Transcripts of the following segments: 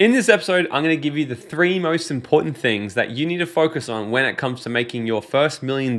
In this episode, I'm going to give you the 3 most important things that you need to focus on when it comes to making your first $1 million.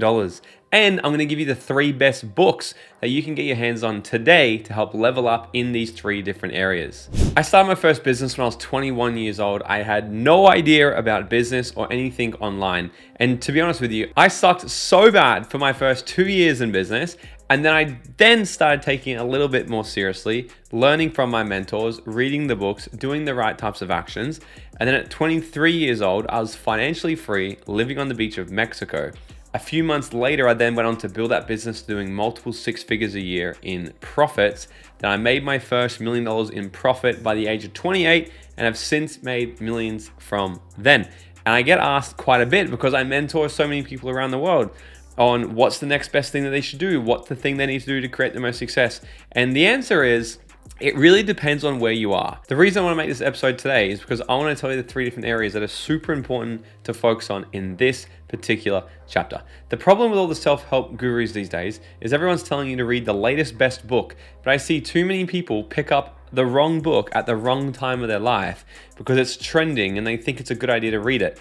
And I'm going to give you the 3 best books that you can get your hands on today to help level up in these 3 different areas. I started my first business when I was 21 years old. I had no idea about business or anything online. And to be honest with you, I sucked so bad for my first 2 years in business. And then I started taking it a little bit more seriously, learning from my mentors, reading the books, doing the right types of actions. And then at 23 years old, I was financially free, living on the beach of Mexico. A few months later, I then went on to build that business doing multiple 6 figures a year in profits. Then I made my first $1 million in profit by the age of 28 and have since made millions from then. And I get asked quite a bit because I mentor so many people around the world on what's the next best thing that they should do, what's the thing they need to do to create the most success. And the answer is, it really depends on where you are. The reason I want to make this episode today is because I want to tell you the 3 different areas that are super important to focus on in this particular chapter. The problem with all the self-help gurus these days is everyone's telling you to read the latest best book, but I see too many people pick up the wrong book at the wrong time of their life because it's trending and they think it's a good idea to read it.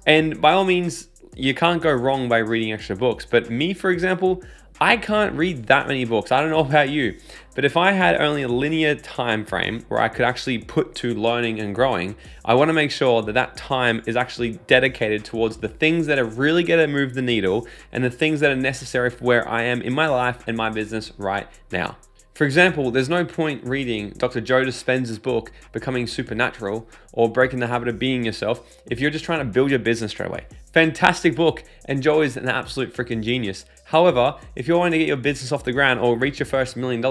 And by all means, you can't go wrong by reading extra books. But me, for example, I can't read that many books. I don't know about you, but if I had only a linear time frame where I could actually put to learning and growing, I want to make sure that that time is actually dedicated towards the things that are really going to move the needle and the things that are necessary for where I am in my life and my business right now. For example, there's no point reading Dr. Joe Dispenza's book, Becoming Supernatural, or Breaking the Habit of Being Yourself, if you're just trying to build your business straight away. Fantastic book, and Joe is an absolute freaking genius. However, if you're wanting to get your business off the ground or reach your first $1 million,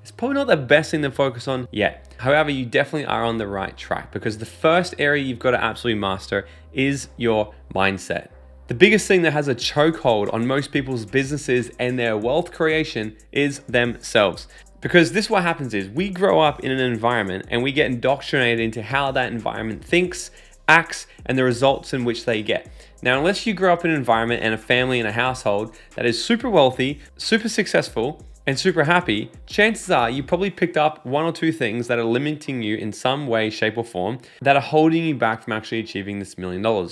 it's probably not the best thing to focus on yet. However, you definitely are on the right track because the first area you've got to absolutely master is your mindset. The biggest thing that has a chokehold on most people's businesses and their wealth creation is themselves. Because this what happens is we grow up in an environment and we get indoctrinated into how that environment thinks, acts, and the results in which they get. Now, unless you grow up in an environment and a family and a household that is super wealthy, super successful, and super happy, chances are you probably picked up 1 or 2 things that are limiting you in some way, shape, or form that are holding you back from actually achieving this $1 million.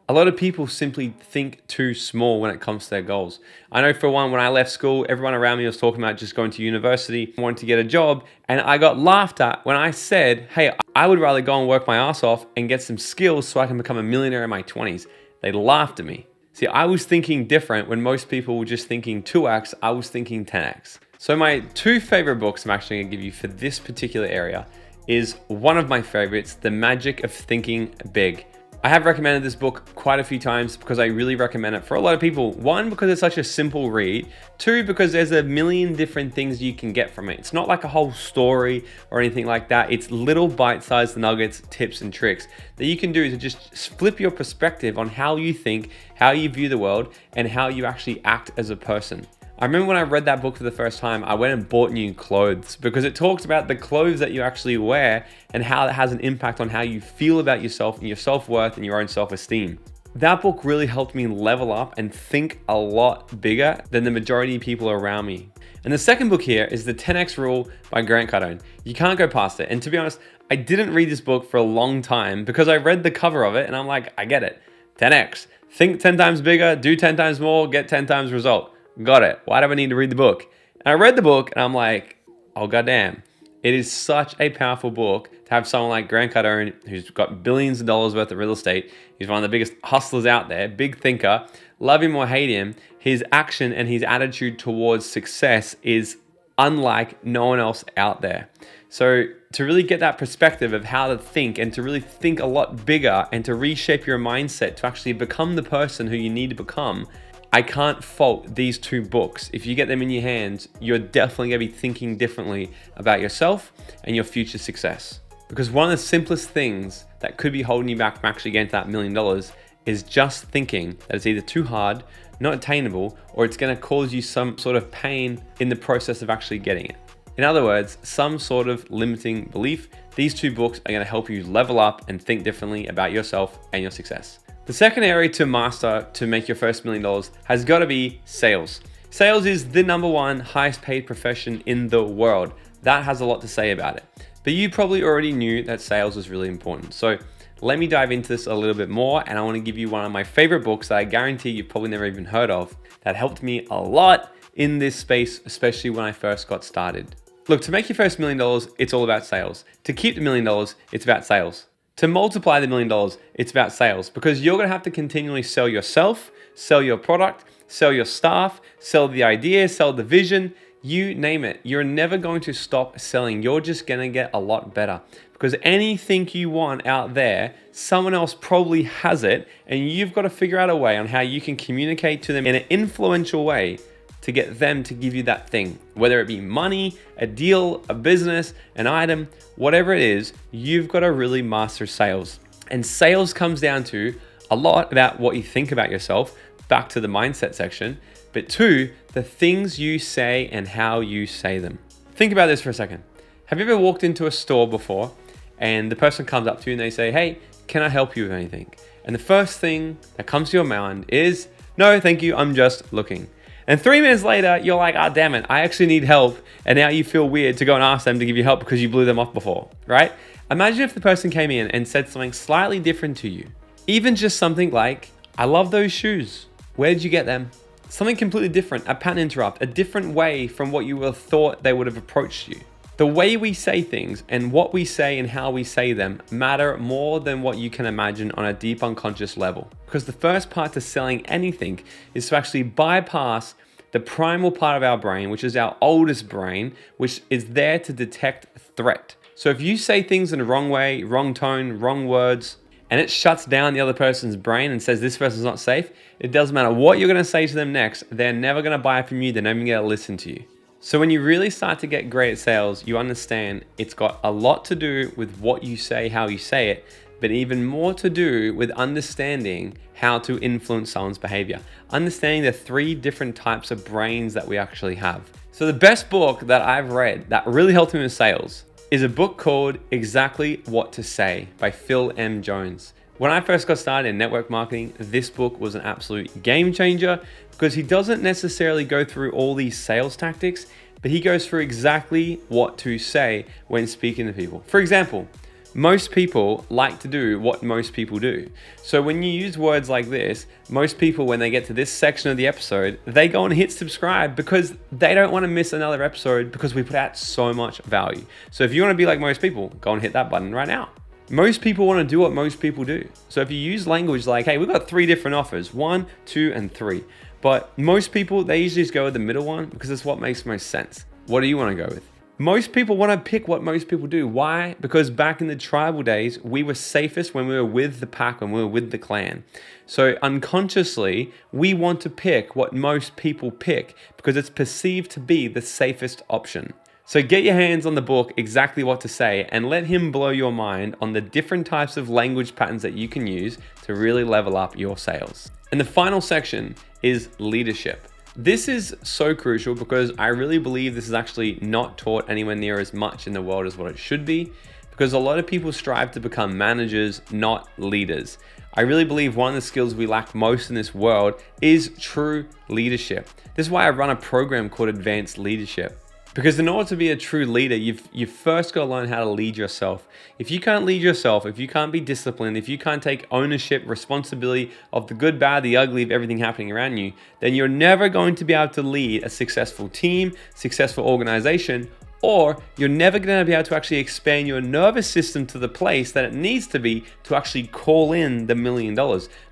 A lot of people simply think too small when it comes to their goals. I know for one, when I left school, everyone around me was talking about just going to university, wanting to get a job, and I got laughed at when I said, hey, I would rather go and work my ass off and get some skills so I can become a millionaire in my 20s. They laughed at me. See, I was thinking different when most people were just thinking 2x, I was thinking 10x. So my 2 favorite books I'm actually gonna give you for this particular area is one of my favorites, The Magic of Thinking Big. I have recommended this book quite a few times because I really recommend it for a lot of people. 1, because it's such a simple read. 2, because there's a million different things you can get from it. It's not like a whole story or anything like that. It's little bite-sized nuggets, tips, and tricks that you can do to just flip your perspective on how you think, how you view the world, and how you actually act as a person. I remember when I read that book for the first time, I went and bought new clothes because it talks about the clothes that you actually wear and how that has an impact on how you feel about yourself and your self-worth and your own self-esteem. That book really helped me level up and think a lot bigger than the majority of people around me. And the second book here is The 10X Rule by Grant Cardone. You can't go past it. And to be honest, I didn't read this book for a long time because I read the cover of it and I'm like, I get it. 10X. Think 10 times bigger, do 10 times more, get 10 times result. Got it. Why do I need to read the book? And I read the book and I'm like, oh goddamn. It is such a powerful book to have someone like Grant Cardone, who's got billions of dollars worth of real estate. He's one of the biggest hustlers out there, big thinker. Love him or hate him, his action and his attitude towards success is unlike no one else out there. So to really get that perspective of how to think and to really think a lot bigger and to reshape your mindset to actually become the person who you need to become, I can't fault these 2 books. If you get them in your hands, you're definitely gonna be thinking differently about yourself and your future success. Because one of the simplest things that could be holding you back from actually getting to that $1 million is just thinking that it's either too hard, not attainable, or it's gonna cause you some sort of pain in the process of actually getting it. In other words, some sort of limiting belief. These 2 books are gonna help you level up and think differently about yourself and your success. The second area to master to make your first $1 million has got to be sales. Sales is the #1 highest paid profession in the world. That has a lot to say about it. but you probably already knew that sales was really important. So let me dive into this a little bit more, and I want to give you one of my favorite books that I guarantee you've probably never even heard of that helped me a lot in this space, especially when I first got started. Look, to make your first $1 million, it's all about sales. To keep the $1 million, it's about sales. To multiply the $1 million, it's about sales, because you're going to have to continually sell yourself, sell your product, sell your staff, sell the idea, sell the vision, you name it. You're never going to stop selling. You're just going to get a lot better, because anything you want out there, someone else probably has it, and you've got to figure out a way on how you can communicate to them in an influential way to get them to give you that thing, whether it be money, a deal, a business, an item, whatever it is. You've got to really master sales. And sales comes down to a lot about what you think about yourself, back to the mindset section, but two, the things you say and how you say them. Think about this for a second. Have you ever walked into a store before and the person comes up to you and they say, "Hey, can I help you with anything?" And the first thing that comes to your mind is, "No, thank you, I'm just looking." And 3 minutes later, you're like, "Ah, damn it, I actually need help." And now you feel weird to go and ask them to give you help because you blew them off before, right? Imagine if the person came in and said something slightly different to you. Even just something like, "I love those shoes. Where did you get them?" Something completely different, a pattern interrupt, a different way from what you would have thought they would have approached you. The way we say things and what we say and how we say them matter more than what you can imagine on a deep unconscious level. Because the first part to selling anything is to actually bypass the primal part of our brain, which is our oldest brain, which is there to detect threat. So if you say things in the wrong way, wrong tone, wrong words, and it shuts down the other person's brain and says this person's not safe, it doesn't matter what you're going to say to them next, they're never going to buy from you, they're never going to listen to you. So when you really start to get great at sales, you understand it's got a lot to do with what you say, how you say it, but even more to do with understanding how to influence someone's behavior. Understanding the 3 different types of brains that we actually have. So the best book that I've read that really helped me with sales is a book called Exactly What to Say by Phil M. Jones. When I first got started in network marketing, this book was an absolute game changer because he doesn't necessarily go through all these sales tactics, but he goes through exactly what to say when speaking to people. For example, most people like to do what most people do. So when you use words like this, most people, when they get to this section of the episode, they go and hit subscribe because they don't want to miss another episode because we put out so much value. So if you want to be like most people, go and hit that button right now. Most people want to do what most people do. So if you use language like, "Hey, we've got 3 different offers, 1, 2, and 3. But most people, they usually just go with the middle one because it's what makes most sense. What do you want to go with? Most people want to pick what most people do. Why? Because back in the tribal days, we were safest when we were with the pack, when we were with the clan. So unconsciously, we want to pick what most people pick because it's perceived to be the safest option. So get your hands on the book, Exactly What to Say, and let him blow your mind on the different types of language patterns that you can use to really level up your sales. And the final section is leadership. This is so crucial because I really believe this is actually not taught anywhere near as much in the world as what it should be, because a lot of people strive to become managers, not leaders. I really believe one of the skills we lack most in this world is true leadership. This is why I run a program called Advanced Leadership. Because in order to be a true leader, you've first got to learn how to lead yourself. If you can't lead yourself, if you can't be disciplined, if you can't take ownership, responsibility of the good, bad, the ugly of everything happening around you, then you're never going to be able to lead a successful team, successful organization, or you're never going to be able to actually expand your nervous system to the place that it needs to be to actually call in the $1 million.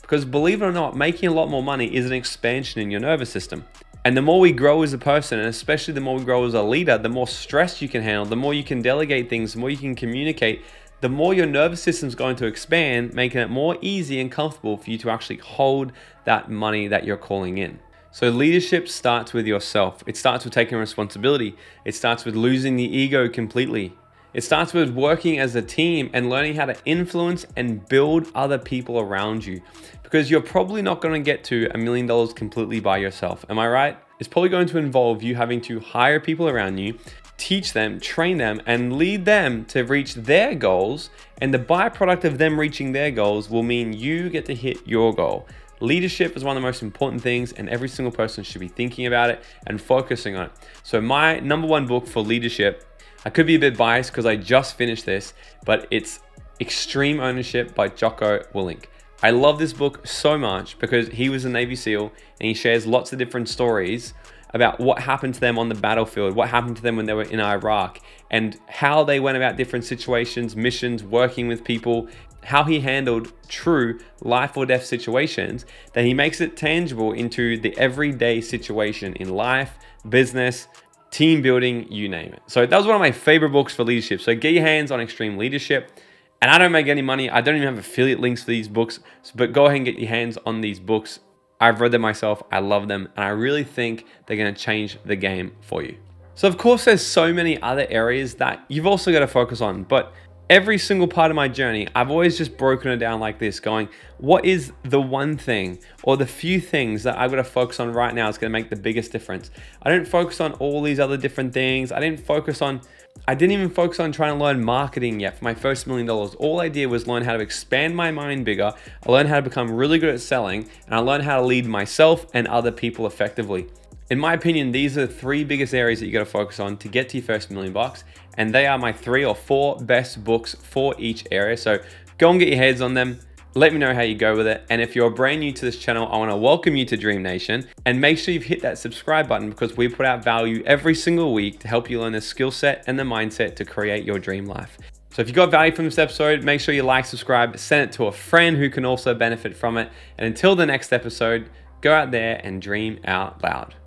Because believe it or not, making a lot more money is an expansion in your nervous system. And the more we grow as a person, and especially the more we grow as a leader, the more stress you can handle, the more you can delegate things, the more you can communicate, the more your nervous system is going to expand, making it more easy and comfortable for you to actually hold that money that you're calling in. So leadership starts with yourself. It starts with taking responsibility. It starts with losing the ego completely. It starts with working as a team and learning how to influence and build other people around you. Because you're probably not going to get to $1 million completely by yourself. Am I right? It's probably going to involve you having to hire people around you, teach them, train them, and lead them to reach their goals. And the byproduct of them reaching their goals will mean you get to hit your goal. Leadership is one of the most important things, and every single person should be thinking about it and focusing on it. So my number 1 book for leadership, I could be a bit biased because I just finished this, but it's Extreme Ownership by Jocko Willink. I love this book so much because he was a Navy SEAL and he shares lots of different stories about what happened to them on the battlefield, what happened to them when they were in Iraq, and how they went about different situations, missions, working with people, how he handled true life or death situations, that he makes it tangible into the everyday situation in life, business, team building, you name it. So that was one of my favorite books for leadership. So get your hands on Extreme Leadership. And I don't make any money. I don't even have affiliate links for these books, but go ahead and get your hands on these books. I've read them myself. I love them. And I really think they're going to change the game for you. So of course, there's so many other areas that you've also got to focus on, but every single part of my journey, I've always just broken it down like this, going, what is the one thing or the few things that I've got to focus on right now is going to make the biggest difference? I didn't focus on all these other different things. I didn't even focus on trying to learn marketing yet for my first $1 million. All I did was learn how to expand my mind bigger. I learned how to become really good at selling, and I learned how to lead myself and other people effectively. In my opinion, these are the 3 biggest areas that you got to focus on to get to your first $1 million, and they are my 3 or 4 best books for each area. So go and get your heads on them. Let me know how you go with it. And if you're brand new to this channel, I want to welcome you to Dream Nation, and make sure you've hit that subscribe button because we put out value every single week to help you learn the skill set and the mindset to create your dream life. So if you got value from this episode, make sure you like, subscribe, send it to a friend who can also benefit from it. And until the next episode, go out there and dream out loud.